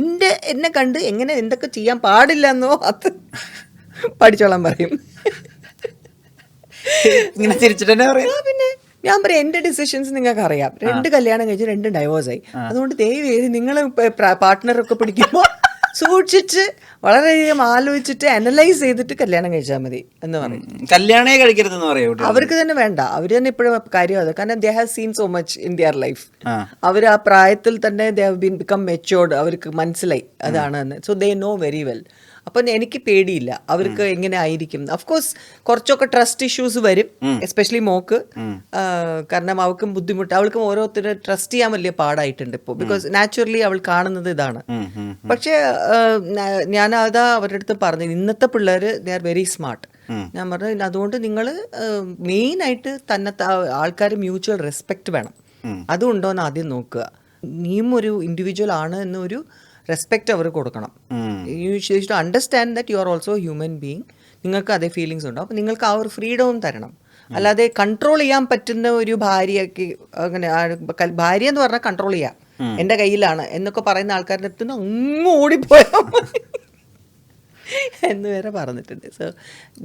എന്നെ കണ്ട് എങ്ങനെ എന്തൊക്കെ ചെയ്യാൻ പാടില്ല എന്നോ അത് പഠിച്ചോളാൻ പറയും. ഇങ്ങനെ തിരിച്ചിട്ട് തന്നെ പറയാം. പിന്നെ ഞാൻ പറയാം, എൻ്റെ ഡിസിഷൻസ് നിങ്ങൾക്ക് അറിയാം. 2 കല്യാണം കഴിച്ച് 2 ഡൈവോഴ്സായി. അതുകൊണ്ട് ദയവേത് നിങ്ങൾ പാർട്ട്ണറൊക്കെ പിടിക്കുമ്പോൾ സൂക്ഷിച്ച് വളരെയധികം ആലോചിച്ചിട്ട് അനലൈസ് ചെയ്തിട്ട് കല്യാണം കഴിച്ചാൽ മതി എന്ന് പറയും. കല്യാണേ കഴിക്കരുതെന്ന് പറയും. അവർക്ക് തന്നെ വേണ്ട, അവർ തന്നെ ഇപ്പോഴും കാര്യം അത്. കാരണം they have seen so much in their life. അവർ ആ പ്രായത്തിൽ തന്നെ they have been become matured. അവർക്ക് മനസ്സിലായി അതാണെന്ന്. So they know very well. അപ്പം എനിക്ക് പേടിയില്ല അവർക്ക് എങ്ങനെ ആയിരിക്കും. അഫ്കോഴ്സ് കുറച്ചൊക്കെ ട്രസ്റ്റ് ഇഷ്യൂസ് വരും, എസ്പെഷ്യലി മോക്ക്. കാരണം അവൾക്കും ബുദ്ധിമുട്ട്, അവൾക്കും ഓരോരുത്തരെ ട്രസ്റ്റ് ചെയ്യാൻ വലിയ പാടായിട്ടുണ്ട് ഇപ്പോൾ. ബിക്കോസ് നാച്ചുറലി അവൾ കാണുന്നത് ഇതാണ്. പക്ഷേ ഞാൻ അതാ അവരുടെ അടുത്ത് പറഞ്ഞു, ഇന്നത്തെ പിള്ളേർ ദേ ആർ വെരി സ്മാർട്ട്. ഞാൻ പറഞ്ഞു, അതുകൊണ്ട് നിങ്ങൾ മെയിനായിട്ട് തന്നെ ആൾക്കാർ മ്യൂച്വൽ റെസ്പെക്റ്റ് വേണം. അതുണ്ടോയെന്ന് ആദ്യം നോക്കുക. നീയും ഒരു ഇൻഡിവിജ്വൽ ആണ് എന്നൊരു റെസ്പെക്റ്റ് അവർ കൊടുക്കണം. You should understand that you are also human being. നിങ്ങൾക്ക് അതേ ഫീലിങ്സ് ഉണ്ടാവും. അപ്പോൾ നിങ്ങൾക്ക് ആ ഒരു ഫ്രീഡവും തരണം. അല്ലാതെ കൺട്രോൾ ചെയ്യാൻ പറ്റുന്ന ഒരു ഭാര്യയ്ക്ക്, അങ്ങനെ ഭാര്യ എന്ന് പറഞ്ഞാൽ കൺട്രോൾ ചെയ്യാം, എൻ്റെ കയ്യിലാണ് എന്നൊക്കെ പറയുന്ന ആൾക്കാരുടെ അടുത്ത് നിന്ന് അങ്ങ് ഓടിപ്പോയാൽ എന്ന് വരെ പറഞ്ഞിട്ടുണ്ട്. So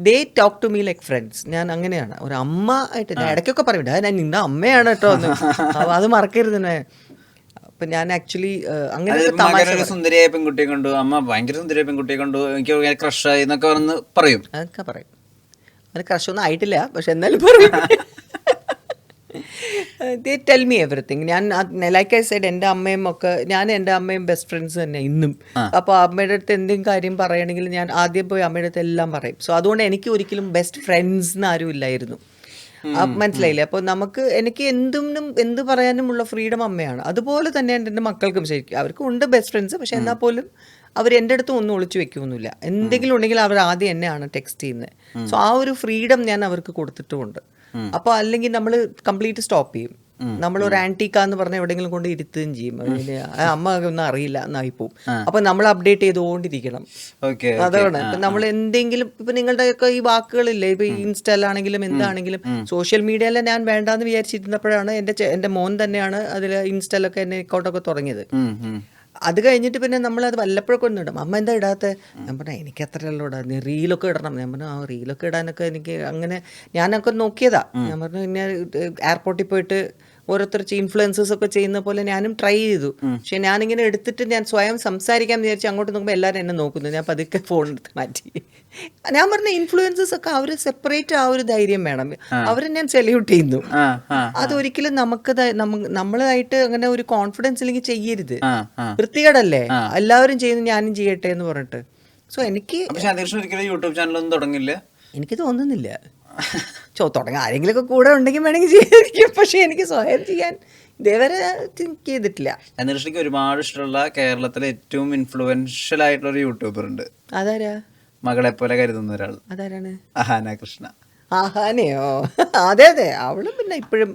they talk to me like friends. ഞാൻ അങ്ങനെയാണ്, ഒരു അമ്മ ആയിട്ട്. ഞാൻ ഇടയ്ക്കൊക്കെ പറയും, ഞാൻ നിന്റെ അമ്മയാണ് കേട്ടോ എന്ന്. അത് മറക്കരുത്. അപ്പൊ ഞാൻ ആക്ച്വലി അങ്ങനെ സുന്ദരിയായ പെൺകുട്ടിയെ കണ്ടു, അമ്മ ഭയങ്കര സുന്ദരിയായ പെൺകുട്ടിയെ കണ്ടു, എനിക്ക് ക്രഷായി എന്നൊക്കെ പറയും. അതൊക്കെ പറയും. അതിന് ക്രഷൊന്നും ആയിട്ടില്ല, പക്ഷെ എന്നാലും പറയും. they tell me everything. ഞാൻ ലൈക്ക് ഐ സെഡ്, എൻ്റെ അമ്മയും ഒക്കെ, ഞാൻ എൻ്റെ അമ്മയും ബെസ്റ്റ് ഫ്രണ്ട്സ് തന്നെ ഇന്നും. അപ്പോൾ അമ്മയുടെ അടുത്ത് എന്തെങ്കിലും കാര്യം പറയണമെങ്കിൽ ഞാൻ ആദ്യം പോയി അമ്മയുടെ അടുത്ത് എല്ലാം പറയും. സോ അതുകൊണ്ട് എനിക്ക് ഒരിക്കലും ബെസ്റ്റ് ഫ്രണ്ട്സ് എന്ന് ആരും ഇല്ലായിരുന്നു. മനസ്സിലായില്ലേ? അപ്പോൾ എനിക്ക് എന്ത് പറയാനുമുള്ള ഫ്രീഡം അമ്മയാണ്. അതുപോലെ തന്നെ എൻ്റെ മക്കൾക്കും ശരിക്കും അവർക്കും ഉണ്ട് ബെസ്റ്റ് ഫ്രണ്ട്സ്. പക്ഷെ എന്നാൽ പോലും അവർ എൻ്റെ അടുത്ത് ഒന്നും ഒളിച്ചു വെക്കുകയൊന്നുമില്ല. എന്തെങ്കിലും ഉണ്ടെങ്കിൽ അവർ ആദ്യം എന്നെയാണ് ടെക്സ്റ്റ് ചെയ്യുന്നത്. സോ ആ ഒരു ഫ്രീഡം ഞാൻ അവർക്ക് കൊടുത്തിട്ടുമുണ്ട്. അപ്പോൾ അല്ലെങ്കിൽ നമ്മൾ കംപ്ലീറ്റ് സ്റ്റോപ്പ് ചെയ്യും. നമ്മളൊരു ആൻറ്റീക്ക എന്ന് പറഞ്ഞാൽ എവിടെയെങ്കിലും കൊണ്ട് ഇരുത്തുകയും ചെയ്യും. അമ്മ ഒന്നും അറിയില്ല എന്നായി പോവും. അപ്പൊ നമ്മൾ അപ്ഡേറ്റ് ചെയ്തുകൊണ്ടിരിക്കണം. അതാണ്. ഇപ്പൊ നമ്മൾ എന്തെങ്കിലും ഇപ്പൊ നിങ്ങളുടെയൊക്കെ ഈ വാക്കുകളില്ലേ, ഇപ്പൊ ഇൻസ്റ്റയിലാണെങ്കിലും എന്താണെങ്കിലും സോഷ്യൽ മീഡിയയിലെ ഞാൻ വേണ്ടാന്ന് വിചാരിച്ചിരുന്നപ്പോഴാണ് എൻ്റെ മോൻ തന്നെയാണ് അതിൽ ഇൻസ്റ്റയിലൊക്കെ എന്നെ അക്കൗണ്ടൊക്കെ തുടങ്ങിയത്. അത് കഴിഞ്ഞിട്ട് പിന്നെ നമ്മളത് വല്ലപ്പോഴൊക്കെ ഒന്ന് ഇടും. അമ്മ എന്താ ഇടാത്ത? ഞാൻ പറഞ്ഞാൽ എനിക്ക് അത്രയല്ലോ ഇടാം, നീ റീലൊക്കെ ഇടണം. ഞാൻ പറഞ്ഞു, ആ റീലൊക്കെ ഇടാനൊക്കെ എനിക്ക് അങ്ങനെ ഞാനൊക്കെ നോക്കിയതാ. ഞാൻ പറഞ്ഞു, പിന്നെ എയർപോർട്ടിൽ പോയിട്ട് ഓരോരുത്തർ ഇൻഫ്ലുവൻസേഴ്സ് ഒക്കെ ചെയ്യുന്ന പോലെ ഞാനും ട്രൈ ചെയ്തു. പക്ഷെ ഞാനിങ്ങനെ എടുത്തിട്ട് ഞാൻ സ്വയം സംസാരിക്കാൻ വിചാരിച്ച് അങ്ങോട്ട് നോക്കുമ്പോൾ എല്ലാവരും എന്നെ നോക്കുന്നു. ഞാൻ പതുക്കെ ഫോൺ എടുത്ത് മാറ്റി. ഞാൻ പറഞ്ഞ ഇൻഫ്ലുവൻസേഴ്സ് ഒക്കെ അവർ സെപ്പറേറ്റ് ആ ഒരു ധൈര്യം വേണം. അവരെ ഞാൻ സെല്യൂട്ട് ചെയ്യുന്നു. അതൊരിക്കലും നമ്മളായിട്ട് അങ്ങനെ ഒരു കോൺഫിഡൻസ് ഇല്ലെങ്കിൽ ചെയ്യരുത്. വൃത്തികേടല്ലേ എല്ലാവരും ചെയ്യുന്നു ഞാനും ചെയ്യട്ടെ എന്ന് പറഞ്ഞിട്ട്. സോ എനിക്ക് യൂട്യൂബ് ചാനലൊന്നും തുടങ്ങില്ല, എനിക്ക് തോന്നുന്നില്ല. തുടങ്ങാൻ ആരെങ്കിലുമൊക്കെ കൂടെ ഉണ്ടെങ്കിൽ വേണമെങ്കിൽ ചെയ്യാതിരിക്കും. പക്ഷെ എനിക്ക് സ്വയം ചെയ്യാൻ ഇതേവരെ തിങ്ക് ചെയ്തിട്ടില്ല. അന്വേഷണിക്ക് ഒരുപാട് ഇഷ്ടമുള്ള കേരളത്തിലെ ഏറ്റവും ഇൻഫ്ലുവൻഷ്യൽ ആയിട്ടുള്ള ഒരു യൂട്യൂബർ ഉണ്ട്. അതാരാ? മകളെ പോലെ കരുതുന്ന ഒരാൾ. അതാരാണ്? അഹാന കൃഷ്ണ. ആഹാനയോ? അതെ അതെ, അവളും പിന്നെ ഇപ്പോഴും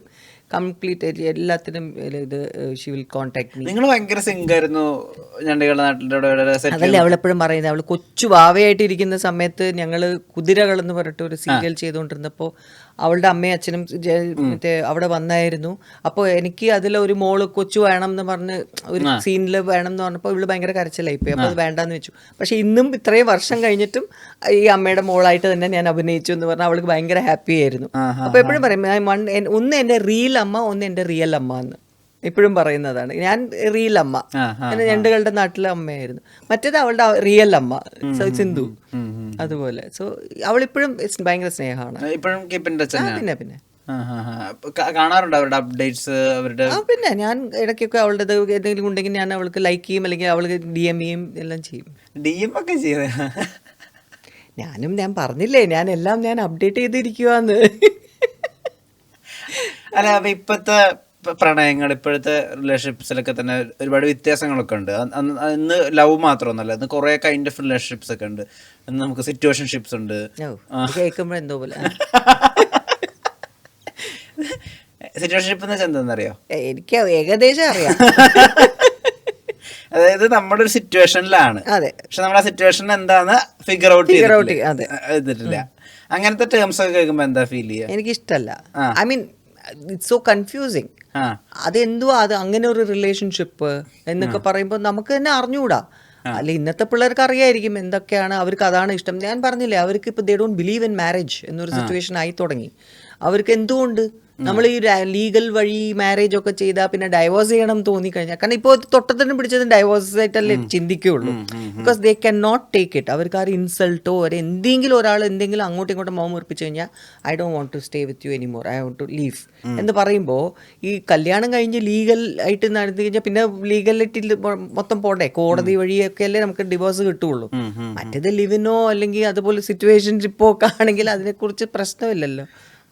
കംപ്ലീറ്റ് എല്ലാത്തിനും ഇത് ഷി വിൽ കോൺടാക്ട് മീ. നിങ്ങൾ ഭയങ്കര സിംഗായിരുന്നു ഞണ്ടികളുടെ നാട്ടിലെ. അതല്ലേ അവളെപ്പോഴും പറയുന്നത്. അവൾ കൊച്ചു വാവയായിട്ട് ഇരിക്കുന്ന സമയത്ത് ഞങ്ങൾ കുതിരകൾ എന്ന് പറഞ്ഞിട്ട് ഒരു സീരിയൽ ചെയ്തുകൊണ്ടിരുന്നപ്പോൾ അവളുടെ അമ്മയും അച്ഛനും മറ്റേ അവിടെ വന്നായിരുന്നു. അപ്പോൾ എനിക്ക് അതിലൊരു മോള് കൊച്ചു വേണം എന്ന് പറഞ്ഞ് ഒരു സീനിൽ വേണം എന്ന് പറഞ്ഞപ്പോൾ ഇവള് ഭയങ്കര കരച്ചിലായിപ്പോയി. അപ്പോൾ അത് വേണ്ടാന്ന് വെച്ചു. പക്ഷെ ഇന്നും ഇത്രയും വർഷം കഴിഞ്ഞിട്ടും ഈ അമ്മയുടെ മോളായിട്ട് തന്നെ ഞാൻ അഭിനയിച്ചു എന്ന് പറഞ്ഞാൽ അവൾക്ക് ഭയങ്കര ഹാപ്പി ആയിരുന്നു. അപ്പോൾ എപ്പോഴും പറയും ഒന്ന് എൻ്റെ റിയൽ അമ്മ, ഒന്ന് എൻ്റെ റിയൽ അമ്മ എന്ന് എപ്പോഴും പറയുന്നതാണ്. ഞാൻ റിയൽ അമ്മ, എന്നെ ഞണ്ടുകളുടെ നാട്ടിലെ അമ്മയായിരുന്നു. മറ്റേത് അവളുടെ റിയൽ അമ്മ സിന്ധു. അതുപോലെ സോ അവളിപ്പോഴും ഭയങ്കര സ്നേഹമാണ്. പിന്നെ പിന്നെ കാണാറുണ്ട് അവരുടെ അപ്ഡേറ്റ്സ് അവരുടെ. പിന്നെ ഞാൻ ഇടയ്ക്കൊക്കെ അവളുടെ എന്തെങ്കിലും ഉണ്ടെങ്കിൽ ഞാൻ അവൾക്ക് ലൈക്ക് ചെയ്യും, അല്ലെങ്കിൽ അവൾക്ക് DM ചെയ്യും, എല്ലാം ചെയ്യും. DM ഒക്കെ ചെയ്ത ഞാൻ പറഞ്ഞില്ലേ ഞാൻ അപ്ഡേറ്റ് ചെയ്തിരിക്കുവാന്ന്. അല്ല, അപ്പൊ ഇപ്പത്തെ പ്രണയങ്ങൾ, ഇപ്പോഴത്തെ റിലേഷൻഷിപ്സിലൊക്കെ തന്നെ ഒരുപാട് വ്യത്യാസങ്ങളൊക്കെ ഉണ്ട്. ഇന്ന് ലവ് മാത്രമൊന്നുമല്ല, ഇന്ന് കുറെ കൈൻഡ് ഓഫ് റിലേഷൻഷിപ്സ് ഒക്കെ ഉണ്ട്. ഇന്ന് നമുക്ക് സിറ്റുവേഷൻഷിപ്സ് ഉണ്ട്. കേൾക്കുമ്പോൾ എന്തോ പോലെ. സിറ്റുവേഷൻഷിപ്പ് എന്ന് വെച്ചാൽ എന്താണെന്നറിയോ? എനിക്ക് ഏകദേശം അറിയാം. അതായത് നമ്മുടെ ഒരു സിറ്റുവേഷനിലാണ്, പക്ഷെ നമ്മൾ ആ സിറ്റുവേഷൻ എന്താന്ന് ഫിഗർ ഔട്ട് ചെയ്തിട്ടില്ല. അങ്ങനത്തെ ടേംസ് ഒക്കെ കേൾക്കുമ്പോ എന്താ ഫീൽ ചെയ്യുക? എനിക്കിഷ്ടല്ല. I mean it's so confusing. അതെന്തുവാ അത് അങ്ങനെ ഒരു റിലേഷൻഷിപ്പ് എന്നൊക്കെ പറയുമ്പോൾ നമുക്ക് തന്നെ അറിഞ്ഞുകൂടാ. അല്ല, ഇന്നത്തെ പിള്ളേർക്ക് അറിയായിരിക്കും എന്തൊക്കെയാണ് അവർക്ക്, അതാണ് ഇഷ്ടം. ഞാൻ പറഞ്ഞില്ലേ, അവർക്ക് ഇപ്പൊ they don't believe in marriage എന്നൊരു സിറ്റുവേഷൻ ആയി തുടങ്ങി. അവർക്ക് എന്തുകൊണ്ട് നമ്മൾ ഈ ലീഗൽ വഴി മാരേജ് ഒക്കെ ചെയ്താൽ പിന്നെ ഡൈവോഴ്സ് ചെയ്യണം തോന്നിക്കഴിഞ്ഞാൽ, കാരണം ഇപ്പോൾ തൊട്ടത്തിനും പിടിച്ചതും ഡൈവോഴ്സ് ആയിട്ടല്ലേ ചിന്തിക്കുകയുള്ളൂ. Because they cannot take it. അവർക്ക് ആ ഒരു ഇൻസൾട്ടോ എന്തെങ്കിലും ഒരാൾ എന്തെങ്കിലും അങ്ങോട്ടും ഇങ്ങോട്ടും മോഹം ഉറപ്പിച്ചു കഴിഞ്ഞാൽ I don't want to stay with you anymore, I want to leave എന്ന് പറയുമ്പോൾ, ഈ കല്യാണം കഴിഞ്ഞ് ലീഗൽ ആയിട്ട് നടത്തി കഴിഞ്ഞാൽ പിന്നെ ലീഗലിറ്റിൽ മൊത്തം പോണ്ടേ, കോടതി വഴിയൊക്കെ അല്ലേ നമുക്ക് ഡിവോഴ്സ് കിട്ടുള്ളൂ. മറ്റേത് ലിവിനോ അല്ലെങ്കിൽ അതുപോലെ സിറ്റുവേഷൻഷിപ്പോ ഒക്കെ ആണെങ്കിൽ അതിനെക്കുറിച്ച് പ്രശ്നമില്ലല്ലോ.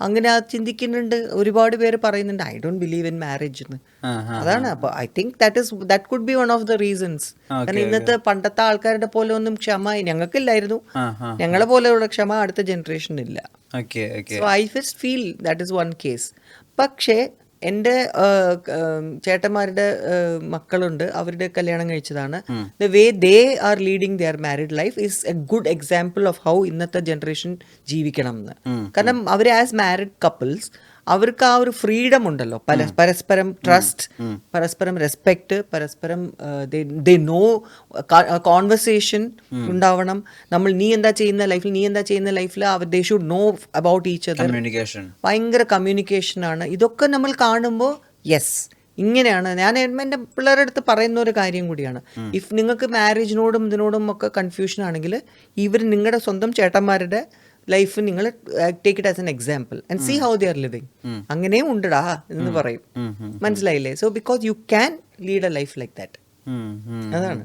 അങ്ങനെ ചിന്തിക്കുന്നുണ്ട്, ഒരുപാട് പേര് പറയുന്നുണ്ട് I don't believe in marriage എന്ന്. അതാണ്. അപ്പോൾ I think that could be one of the reasons. കാരണം ഇന്നത്തെ പണ്ടത്തെ ആൾക്കാരുടെ പോലെ ഒന്നും ക്ഷമ ഞങ്ങൾക്കില്ലായിരുന്നു. ഞങ്ങളെ പോലെയുള്ള ക്ഷമ അടുത്ത ജനറേഷനില്ല. So I just feel that is one case. പക്ഷേ എൻ്റെ ചേട്ടന്മാരുടെ മക്കളുണ്ട്, അവരുടെ കല്യാണം കഴിച്ചതാണ്. The way they are leading their married life is a good example of how ഇന്നത്തെ ജനറേഷൻ ജീവിക്കണം എന്ന്. കാരണം അവർ ആസ് മാരിഡ് കപ്പിൾസ് അവർക്ക് ആ ഒരു ഫ്രീഡം ഉണ്ടല്ലോ, പരസ്പരം ട്രസ്റ്റ്, പരസ്പരം റെസ്പെക്ട്, പരസ്പരം ദേ നോ കോൺവെർസേഷൻ ഉണ്ടാവണം. നീ എന്താ ചെയ്യുന്ന ലൈഫിൽ they should know about each other. ഭയങ്കര കമ്മ്യൂണിക്കേഷനാണ്. ഇതൊക്കെ നമ്മൾ കാണുമ്പോൾ യെസ് ഇങ്ങനെയാണ്. ഞാൻ എൻ്റെ പിള്ളേരുടെ അടുത്ത് പറയുന്ന ഒരു കാര്യം കൂടിയാണ്, ഇഫ് നിങ്ങൾക്ക് മാരേജിനോടും ഇതിനോടും ഒക്കെ കൺഫ്യൂഷൻ ആണെങ്കിൽ ഇവർ നിങ്ങളുടെ സ്വന്തം ചേട്ടന്മാരുടെ ലൈഫ് നിങ്ങൾ take it as an example and see how they are living. അങ്ങനെയും ഉണ്ടടാ എന്ന് പറയും. മനസ്സിലായില്ലേ? So because you can lead a life like that. അതാണ്.